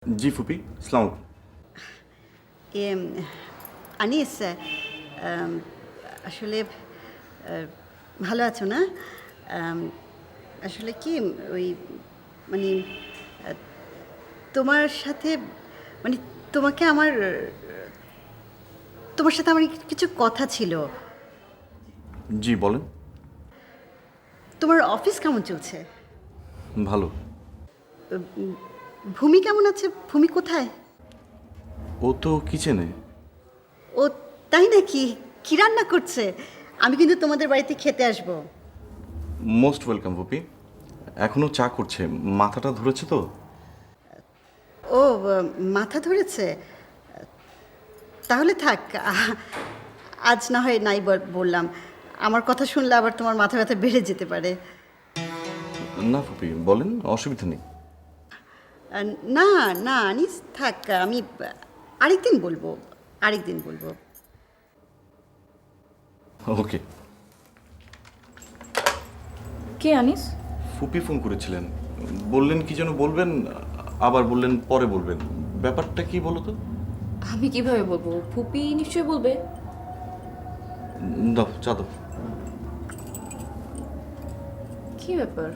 জি ফুপি, আসসালামু আলাইকুম। এ আনিস, আম, আসলে ভালো আছো না? আম, আসলে কি ওই মানে আহ, তোমার সাথে মানে তোমাকে আমার তোমার সাথে আমার কিছু কথা ছিল। জি বলেন। তোমার অফিস কেমন চলছে? ভালো। ভূমি কেমন আছে? ভূমি কোথায়? ও তো কিচেনে। ও তাই নাকি? কি রান্না করছে? আমি কিন্তু তোমাদের বাড়িতে খেতে আসবো। মোস্ট ওয়েলকাম ফুপি। এখনো চা করছে, মাথাটা ধরেছে তো। ও, মাথা ধরেছে? তাহলে থাক, আজ না হয় নাই বললাম। আমার কথা শুনলে আবার তোমার মাথা ব্যথা বেড়ে যেতে পারে। না ফুপি বলেন, অসুবিধা নেই। না না আনিস, থাক, আমি আরেকদিন বলবো, আরেকদিন বলবো। ওকে। কে আনিস? ফুপি ফোন করেছিলেন, বললেন কি যেন বলবেন, আবার বললেন পরে বলবেন। ব্যাপারটা কি বলো তো? আমি কিভাবে বলবো? ফুপি নিশ্চয়ই বলবে। দাও চা দাও। কি ব্যাপার?